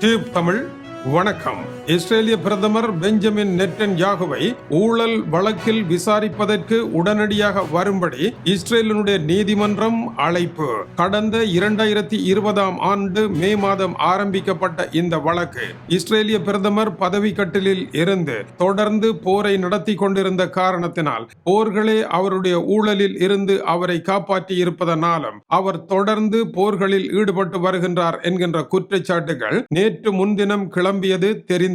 Tube Tamil வணக்கம். இஸ்ரேலிய பிரதமர் பெஞ்சமின் நெட்டன்யாகுவை ஊழல் வழக்கில் விசாரிப்பதற்கு உடனடியாக வரும்படி இஸ்ரேலினுடைய நீதிமன்றம் அழைப்பு. கடந்த 2020 ஆண்டு மே மாதம் ஆரம்பிக்கப்பட்ட இந்த வழக்கு இஸ்ரேலிய பிரதமர் பதவி கட்டிலில் இருந்து தொடர்ந்து போரை நடத்தி கொண்டிருந்த காரணத்தினால் போர்களே அவருடைய ஊழலில் இருந்து அவரை காப்பாற்றி இருப்பதனாலும் அவர் தொடர்ந்து போர்களில் ஈடுபட்டு வருகின்றார் என்கின்ற குற்றச்சாட்டுகள் நேற்று முன்தினம் கிளம்பியது தெரிந்ததே.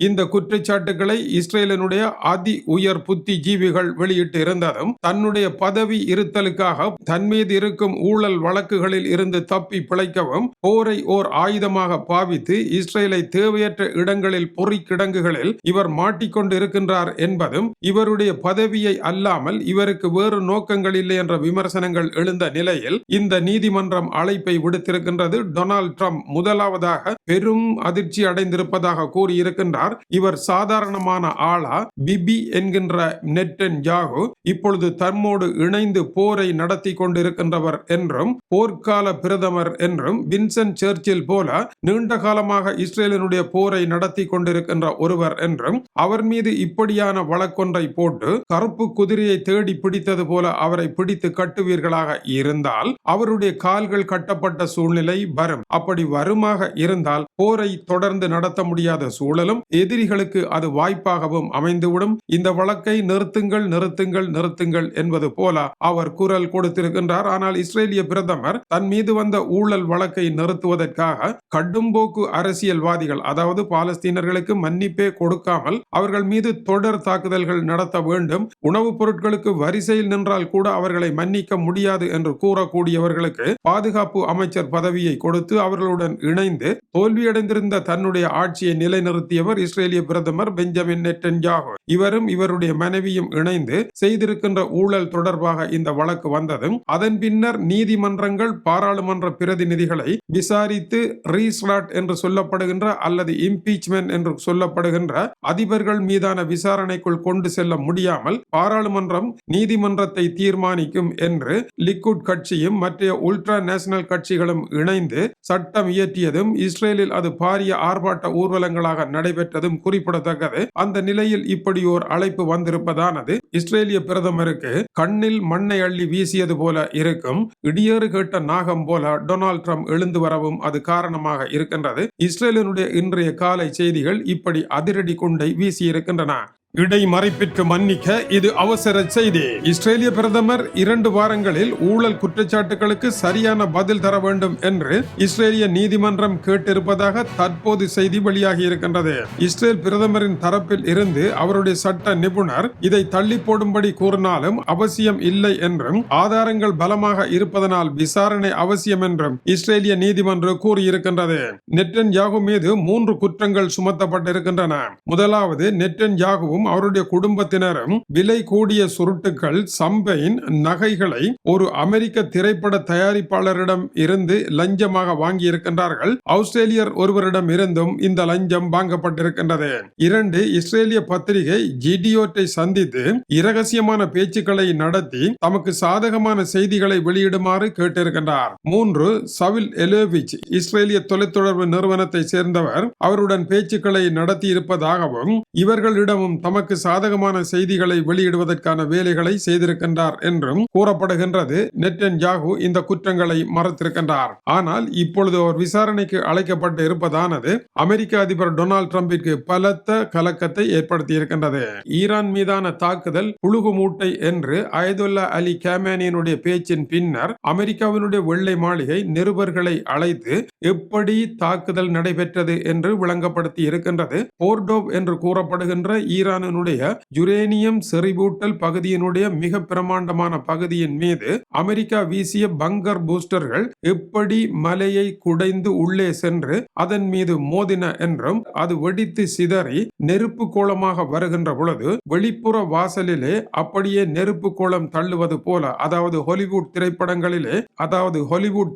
இந்த குற்றச்சாட்டுகளை இஸ்ரேலினுடைய அதி உயர் புத்திஜீவிகள் வெளியிட்டு இருந்ததும் தன்னுடைய பதவி இருத்தலுக்காக தன் மீது இருக்கும் ஊழல் வழக்குகளில் இருந்து தப்பி பிழைக்கவும் போரை ஓர் ஆயுதமாக பாவித்து இஸ்ரேலை தேவையற்ற இடங்களில் பொறி கிடங்குகளில் இவர் மாட்டிக்கொண்டு இருக்கின்றார் என்பதும் இவருடைய பதவியை அல்லாமல் இவருக்கு வேறு நோக்கங்கள் இல்லை என்ற விமர்சனங்கள் எழுந்த நிலையில் இந்த நீதிமன்றம் அழைப்பை விடுத்திருக்கின்றது. டொனால்ட் ட்ரம்ப் முதலாவதாக பெரும் அதிர்ச்சி அடைந்திருப்பதாக கூறியிருக்கின்றார். இவர் சாதாரணமான ஆளா? பிபி என்கின்ற நெட்டன்யாகு இப்பொழுது தம்மோடு இணைந்து போரை நடத்தி கொண்டிருக்கின்றவர் என்றும் போர்க்கால பிரதமர் என்றும் வின்சென்ட் சர்ச்சில் போல நீண்ட காலமாக இஸ்ரேலினுடைய போரை நடத்தி கொண்டிருக்கின்ற ஒருவர் என்றும் அவர் மீது இப்படியான வழக்கொன்றை போட்டு கருப்பு குதிரையை தேடி பிடித்தது போல அவரை பிடித்து கட்டுவீர்களாக இருந்தால் அவருடைய கால்கள் கட்டப்பட்ட சூழ்நிலை வரும். அப்படி வருமாக இருந்தால் போரை தொடர்ந்து நடத்த முடியாத சூழலும் எதிரிகளுக்கு அது வாய்ப்பாகவும் அமைந்துவிடும். இந்த வழக்கை நிறுத்துங்கள் நிறுத்துங்கள் நிறுத்துங்கள் என்பது போல அவர் குரல் கொடுத்திருக்கின்றார். ஆனால் இஸ்ரேலிய பிரதமர் தன் மீது வந்த ஊழல் வழக்கை நிறுத்துவதற்காக கடும்போக்கு அரசியல்வாதிகள், அதாவது பாலஸ்தீனர்களுக்கு மன்னிப்பே கொடுக்காமல் அவர்கள் மீது தொடர் தாக்குதல்கள் நடத்த வேண்டும், உணவுப் பொருட்களுக்கு வரிசையில் நின்றால் கூட அவர்களை மன்னிக்க முடியாது என்று கூறக்கூடியவர்களுக்கு பாதுகாப்பு அமைச்சர் பதவியை கொடுத்து அவர்களுடன் இணைந்து தோல்வியடைந்திருந்த தன்னுடைய ஆட்சியை நிலைநிறுத்தியவர் இஸ்ரேலிய பிரதமர் பெஞ்சமின் நெட்டன்யாகு. இவரும் இவருடைய மனைவியும் இணைந்து செய்திருக்கின்ற ஊழல் தொடர்பாக இந்த வழக்கு வந்ததும் அதன் பின்னர் நீதிமன்றங்கள் பாராளுமன்ற பிரதிநிதிகளை விசாரித்து ரீஸ்டார்ட் என்று சொல்லப்படுகின்ற அல்லது இம்பீச்மென்ட் என்று சொல்லப்படுகின்ற அதிபர்கள் மீதான விசாரணைக்குள் கொண்டு செல்ல முடியாமல் பாராளுமன்றம் நீதிமன்றத்தை தீர்மானிக்கும் என்று லிக்குட் கட்சியும் மற்ற உல்ட்ரா நேஷனல் கட்சிகளும் இணைந்து சட்டம் இயற்றியதும் இஸ்ரேலில் அது பாரிய ஆர்ப்பாட்ட ஊர்வலங்களாக நடைபெற்றதும் குறிப்பிடத்தக்கது. அந்த நிலையில் இப்படி ஒரு அழைப்பு வந்திருப்பதானது இஸ்ரேலிய பிரதமருக்கு கண்ணில் மண்ணை அள்ளி வீசியது போல இருக்கும். இடியேறு கேட்ட நாகம் போல டொனால்ட் ட்ரம்ப் எழுந்து வரவும் அது காரணமாக இருக்கின்றது. இஸ்ரேலினுடைய இன்றைய காலை செய்திகள் இப்படி அதிரடி குண்டை வீசியிருக்கின்றன. இடைமறைப்பிற்கு மன்னிக்க இது அவசர செய்தி. இஸ்ரேலிய பிரதமர் 2 வாரங்களில் ஊழல் குற்றச்சாட்டுகளுக்கு சரியான பதில் தர வேண்டும் என்று இஸ்ரேலிய நீதிமன்றம் கேட்டிருப்பதாக தற்போது செய்தி வெளியாகி இருக்கின்றது. இஸ்ரேல் பிரதமரின் தரப்பில் இருந்து அவருடைய சட்ட நிபுணர் இதை தள்ளி போடும்படி கூறினாலும் அவசியம் இல்லை என்றும் ஆதாரங்கள் பலமாக இருப்பதனால் விசாரணை அவசியம் என்றும் இஸ்ரேலிய நீதிமன்றம் கூறியிருக்கின்றது. நெட்டன்யாகு மீது 3 குற்றங்கள் சுமத்தப்பட்டிருக்கின்றன. முதலாவது, நெட்டன்யாகுவும் அவருடைய குடும்பத்தினரும் விலை கூடிய சுருட்டுகள், சம்பைன் நகைகளை ஒரு அமெரிக்க திரைப்பட தயாரிப்பாளரிடம் இருந்து லஞ்சமாக வாங்கி இருக்கின்றார்கள். ஆஸ்திரேலியர் ஒருவரிடம் இருந்தும் இந்த லஞ்சம் வாங்கப்பட்டிருக்கின்றது. 2, இஸ்ரேலிய பத்திரிகை ஜிடியோட்டை சந்தித்து இரகசியமான பேச்சுக்களை நடத்தி தமக்கு சாதகமான செய்திகளை வெளியிடுமாறு கேட்டிருக்கின்றார். 3, சவில் எலோவிச் இஸ்ரேலிய தொலைத்தொடர்பு நிறுவனத்தை சேர்ந்தவர் அவருடன் பேச்சுக்களை நடத்தி இருப்பதாகவும் இவர்களிடமும் தமக்கு சாதகமான செய்திகளை வெளியிடுவதற்கான வேலைகளை செய்திருக்கின்றார் என்றும் கூறப்படுகின்றது. நெட்டன்யாகு இந்த குற்றங்களை மறுத்திருக்கின்றார். ஆனால் இப்பொழுது அவர் விசாரணைக்கு அழைக்கப்பட்டு இருப்பதானது அமெரிக்க அதிபர் டொனால்ட் ட்ரம்பிற்கு பலத்த கலக்கத்தை ஏற்படுத்தி இருக்கின்றது. ஈரான் மீதான தாக்குதல் புழுகு மூட்டை என்று அயதுல்லா அலி கேமேனியினுடைய பேச்சின் பின்னர் அமெரிக்காவினுடைய வெள்ளை மாளிகை நிருபர்களை அழைத்து எப்படி தாக்குதல் நடைபெற்றது என்று விளங்கப்படுத்தி இருக்கின்றது. போர்டோவ் என்று கூறப்படுகின்ற ஈரானுடைய யுரேனியம் செறிவூட்டல் பகுதியினுடைய மிக பிரமாண்டமான பகுதியின் மீது அமெரிக்கா வீசிய பங்கர் பூஸ்டர்கள் எப்படி மலையை குடைந்து உள்ளே சென்று அதன் மீது மோதின என்றும் அது வெடித்து சிதறி நெருப்பு கோலமாக வருகின்ற பொழுது வெளிப்புற வாசலிலே அப்படியே நெருப்பு கோலம் தள்ளுவது போல, அதாவது ஹாலிவுட்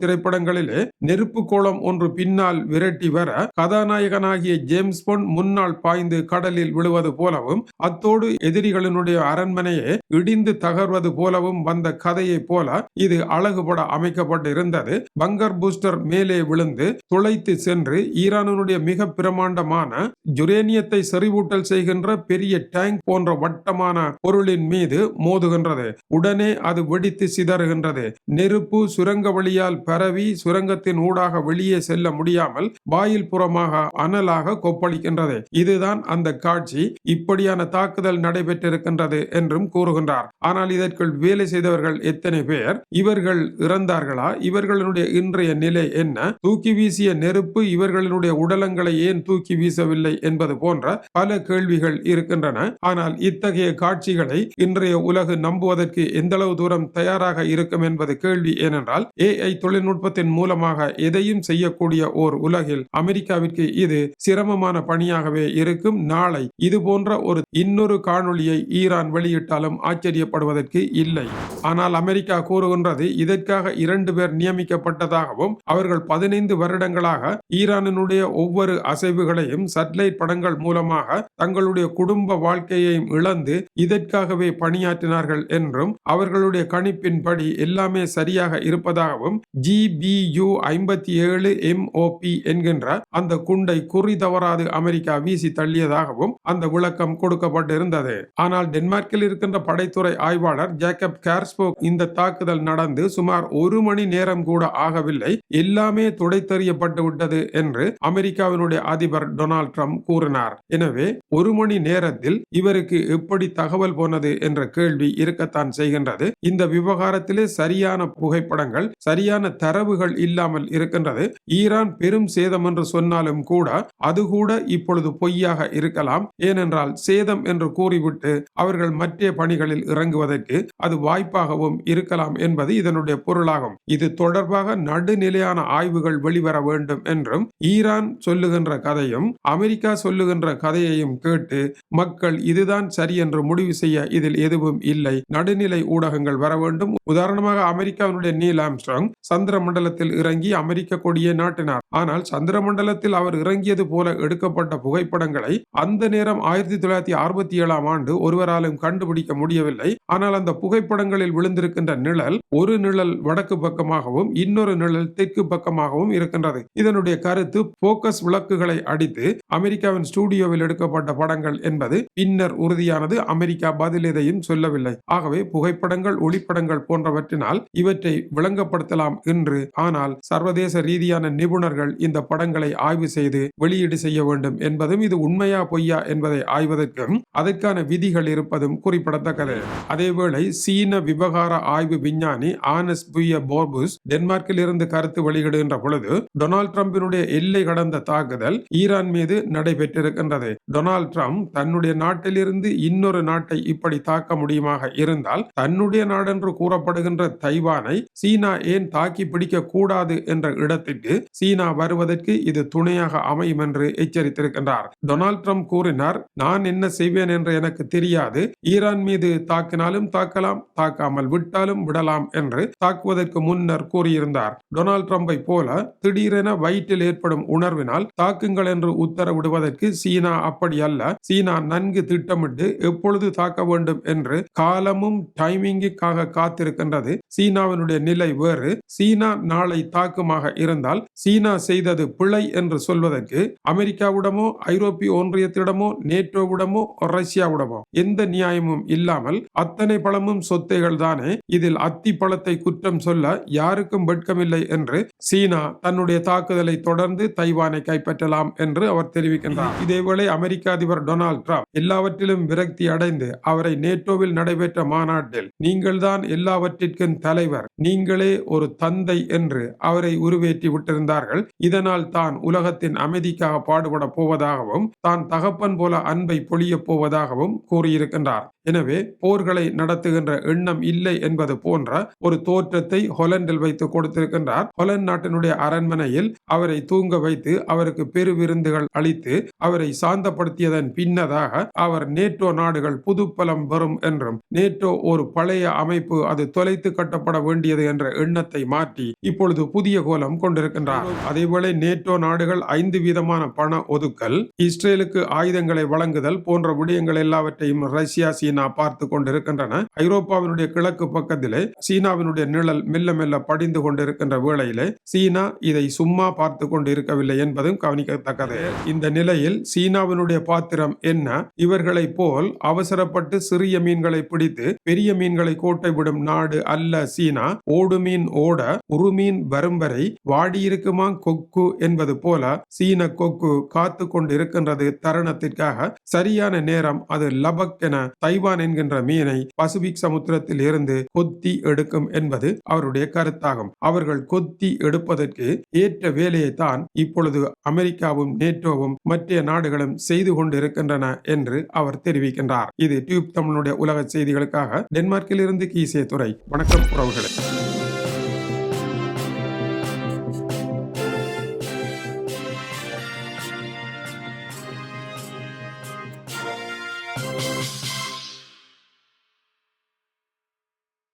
திரைப்படங்களிலே நெருப்பு கோலம் ஒன்று பின்னால் விரட்டி வர கதாநாயகனாகிய ஜேம்ஸ் பாண்ட் முன்னால் பாய்ந்து கடலில் விழுவது போலவும் போலவும் அத்தோடு எதிரிகளினுடைய அரண்மனையே இடிந்து தகர்வது போலவும் வந்த கதையை போல இது அழகுபட அமைக்கப்பட்டு இருந்தது. பங்கர் பூஸ்டர் மேலே விழுந்து துளைத்து சென்று ஈரானுடைய மிக பிரமாண்டமான யுரேனியத்தை செறிவூட்டல் செய்கின்ற பெரிய டேங்க் போன்ற வட்டமான பொருளின் மீது மோதுகின்றது. உடனே அது வெடித்து சிதறுகின்றது. நெருப்பு சுரங்க வழியால் பரவி சுரங்கத்தின் ஊடாக வெளியே செல்ல முடியாமல் வாயில் புறமாக அனலாக கொப்பளிக்கின்றது. இதுதான் அந்த காட்சி. இப்படியான தாக்குதல் நடைபெற்றிருக்கின்றது என்றும் கூறுகின்றார். ஆனால் இதற்குள் வேலை செய்தவர்கள் எத்தனை பேர்? இவர்கள் இறந்தார்களா? இவர்களுடைய இன்றைய நிலை என்ன? தூக்கி வீசிய நெருப்பு இவர்களுடைய உடலங்களை ஏன் தூக்கி வீசவில்லை என்பது போன்ற பல கேள்விகள் இருக்கின்றன. ஆனால் இத்தகைய காட்சிகளை இன்றைய உலகு நம்புவதற்கு எந்தளவு தூரம் தயாராக இருக்கும் என்பது கேள்வி. ஏனென்றால் AI தொழில்நுட்பத்தின் மூலமாக எதையும் செய்யக்கூடிய ஓர் உலகில் அமெரிக்காவிற்கு இது சிரமமான பணியாகவே இருக்கும். நாளை இது போன்ற ஒரு இன்னொரு காணொளியை ஈரான் வெளியிட்டாலும் ஆச்சரியப்படுவதற்கு இல்லை. ஆனால் அமெரிக்கா கூறுகின்றது இதற்காக 2 பேர் நியமிக்கப்பட்டதாகவும் அவர்கள் 15 வருடங்களாக ஈரானினுடைய ஒவ்வொரு அசைவுகளையும் சேட்டலைட் படங்கள் மூலமாக தங்களுடைய குடும்ப வாழ்க்கையையும் இழந்து இதற்காகவே பணியாற்றினார்கள் என்றும் அவர்களுடைய கணிப்பின்படி எல்லாமே சரியாக இருப்பதாகவும் GBU 57 MOP என்கின்ற அந்த குண்டை குறி தவறாது அமெரிக்கா வீசி தள்ளியதாகவும் அந்த விளக்கம் கொடுக்கப்பட்டிருந்தது. ஆனால் டென்மார்க்கில் இருக்கின்ற படைத்துறை ஆய்வாளர் ஜேக்கப் கார்ஸ்போக் இந்த தாக்குதல் நடந்து சுமார் 1 மணி நேரம் கூட ஆகவில்லை, எல்லாமே துடைத்தெறியப்பட்டு விட்டது என்று அமெரிக்காவினுடைய அதிபர் டொனால்ட் ட்ரம்ப் கூறினார். எனவே 1 மணி நேரத்தில் இவருக்கு எப்படி தகவல் போனது என்ற கேள்வி இருக்கத்தான் செய்கின்றது. இந்த விவகாரத்திலே சரியான புகைப்படங்கள் சரியான தரவுகள் இல்லாமல் இருக்கின்றது. ஈரான் பெரும் சேதம் என்று சொன்னாலும் கூட அது கூட இப்பொழுது பொய்யாக இருக்கலாம். ஏனென்றால் சேதம் என்று கூறிவிட்டு அவர்கள் மற்ற பணிகளில் இறங்குவதற்கு அது வாய்ப்பாகவும் இருக்கலாம் என்பது இதனுடைய பொருளாகும். இது தொடர்பாக நடுநிலையான ஆய்வுகள் வெளிவர வேண்டும் என்றும் ஈரான் சொல்லுகின்ற கதையும் அமெரிக்கா சொல்லுகின்ற கதையையும் கேட்டு மக்கள் இதுதான் சரி என்று முடிவு செய்ய இதில் எதுவும் இல்லை. நடுநிலை ஊடகங்கள் வர வேண்டும். உதாரணமாக அமெரிக்காவினுடைய நீல் ஆம்ஸ்ட்ராங் சந்திர மண்டலத்தில் இறங்கி அமெரிக்க கொடியை நாட்டினார். ஆனால் சந்திர மண்டலத்தில் அவர் இறங்கியது போல எடுக்கப்பட்ட புகைப்படங்களை அந்த நேரம் 1967 ஆண்டு ஒருவராலும் கண்டுபிடிக்க முடியவில்லை. ஆனால் அந்த புகைப்படங்களில் விழுந்திருக்கின்ற நிழல் ஒரு நிழல் வடக்கு பக்கமாகவும் இன்னொரு நிழல் தெற்கு பக்கமாகவும் இருக்கின்றது. இதனுடைய கருத்து போக்கஸ் விளக்குகளை அடித்து அமெரிக்காவின் ஸ்டுடியோவில் எடுக்கப்பட்ட படங்கள் என்பது பின்னர் உறுதியானது. அமெரிக்கா பதில் எதையும் சொல்லவில்லை. ஆகவே புகைப்படங்கள் ஒளிப்படங்கள் போன்றவற்றினால் இவற்றை விளங்கப்படுத்தலாம் என்று. ஆனால் சர்வதேச ரீதியான நிபுணர்கள் இந்த படங்களை ஆய்வு செய்து வெளியீடு செய்ய வேண்டும் என்பதும் இது உண்மையா பொய்யா என்பதை ஆய்வதற்கும் அதற்கான விதிகள் இருப்பதும் குறிப்பிடத்தக்கது. அதேவேளை சீன விவகார ஆய்வு விஞ்ஞானி ஆனஸ் புய போர்புஸ் டென்மார்க்கில் இருந்து கருத்து வெளியிடுகின்ற பொழுது டொனால்ட் ட்ரம்பினுடைய எல்லை கடந்த தாக்குதல் ஈரான் மீது நடைபெற்றிருக்கின்றது. டொனால்ட் ட்ரம்ப் தன்னுடைய நாட்டிலிருந்து இன்னொரு நாட்டை இப்படி தாக்க முடியுமாக இருந்தால் தன்னுடைய நாடென்று கூறப்படுகின்ற தைவானை சீனா ஏன் தாக்கி பிடிக்க கூடாது என்ற இடத்திற்கு சீனா வருவதற்கு இது துணையாக அமையும் என்று எச்சரித்திருக்கின்றார். டொனால்ட் ட்ரம்ப் கூறினார், நான் என்ன செய்வேன் என்று எனக்கு தெரியாது. ஈரான் மீது தாக்கினாலும் தாக்கலாம், தாக்காமல் விட்டாலும் விடலாம் என்று தாக்குவதற்கு முன்னர் கூறியிருந்தார். டொனால்ட் ட்ரம்பை போல திடீரென வயிற்றில் ஏற்படும் உணர்வினால் தாக்குங்கள் என்று உத்தரவிடுவதற்கு சீனா அப்படி அல்ல. சீனா நன்கு திட்டமிட்டு எப்பொழுது தாக்க வேண்டும் என்று காலமும் டைமிங்குக்காக காத்திருக்கின்றது. சீனாவினுடைய நிலை வேறு. சீனா நாளை தாக்குமாக இருந்தால் சீனா செய்தது பிழை என்று சொல்வதற்கு அமெரிக்காவிடமோ ஐரோப்பிய ஒன்றியத்திடமோ நேட்டோவிடமோ ரஷ்யாவிடமோ எந்த நியாயமும் இல்லாமல் அத்தனை பழமும் சொத்தைகள் தானே, இதில் அத்தி பழத்தை குற்றம் சொல்ல யாருக்கும் வெட்கமில்லை என்று சீனா தன்னுடைய தாக்குதலை தொடர்ந்து தைவானை கைப்பற்றலாம் என்று அவர் தெரிவிக்கின்றார். இதேவேளை அமெரிக்க அதிபர் டொனால்ட் ட்ரம்ப் எல்லாவற்றிலும் விரக்தி அடைந்து அவரை நேட்டோவில் நடைபெற்ற மாநாட்டில் நீங்கள் தான் எல்லாவற்றிற்கும் தலைவர், நீங்களே ஒரு தந்தை என்று அவரை உருவேற்றி விட்டிருந்தார்கள். இதனால் தான் உலகத்தின் அமைதிக்காக பாடுபட போவதாகவும் தான் தகப்பன் போல அன்பை பொழிய போவதாகவும் கூறியிருக்கின்றார். எனவே போர்களை நடத்துகின்ற எண்ணம் இல்லை என்பது போன்ற ஒரு தோற்றத்தை ஹொலண்டில் வைத்து கொடுத்திருக்கின்றார். ஹொலண்ட் நாட்டினுடைய அரண்மனையில் அவரை தூங்க வைத்து அவருக்கு பெரு விருந்துகள் அளித்து அவரை சாந்தப்படுத்தியதன் பின்னதாக அவர் நேட்டோ நாடுகள் புதுப்பலம் பெறும் என்றும் நேட்டோ ஒரு பழைய அமைப்பு, அது தொலைத்து கட்டப்பட வேண்டியது என்ற எண்ணத்தை மாற்றி இப்பொழுது புதிய கோலம் கொண்டிருக்கின்றார். அதேவேளை நேட்டோ நாடுகள் 5 வீதமான பண ஒதுக்கல், இஸ்ரேலுக்கு ஆயுதங்களை வழங்குதல் போன்ற விடயங்கள் எல்லாவற்றையும் ரஷ்யா சீனா பார்த்து கொண்டிருக்கின்றன. ஐரோப்பாவினுடைய கிழக்கு பக்கத்திலே சீனாவினுடைய நிழல் மெல்ல மெல்ல படிந்து கொண்டிருக்கின்ற வேளையிலே சீனா இதை சும்மா பார்த்து கொண்டு இருக்கவில்லை என்பதும் கவனிக்கத்தக்கது. இந்த நிலையில் சீனாவினுடைய பாத்திரம் என்ன? இவர்களை போல் அவசரப்பட்டு சிறிய மீன்களை பிடித்து பெரிய மீன்களை கோட்டை விடும் நாடு அல்ல சீனா. ஓடு மீன் ஓட உருமீன் வரும் வரை வாடியிருக்குமா கொக்கு என்பது போல சீன கொக்கு காத்து கொண்டு இருக்கின்றது தருணத்திற்காக. சரியான நேரம் அது லபக் என தைவான் என்கின்ற மீனை பசிபிக் சமுத்திரத்தில் இருந்து கொத்தி எடுக்கும் என்பது அவருடைய கருத்தாகும். அவர்கள் கொத்தி எடுப்பதற்கு ஏற்ற வேலையை தான் இப்பொழுது அமெரிக்காவும் நேட்டோவும் மற்ற நாடுகளும் செய்து கொண்டிருக்கின்றன என்று அவர் தெரிவிக்கின்றார். இது டியூப் தமிழுடைய உலக செய்திகளுக்காக டென்மார்க்கில் இருந்து கீசே துறை. வணக்கம் உறவுகளே.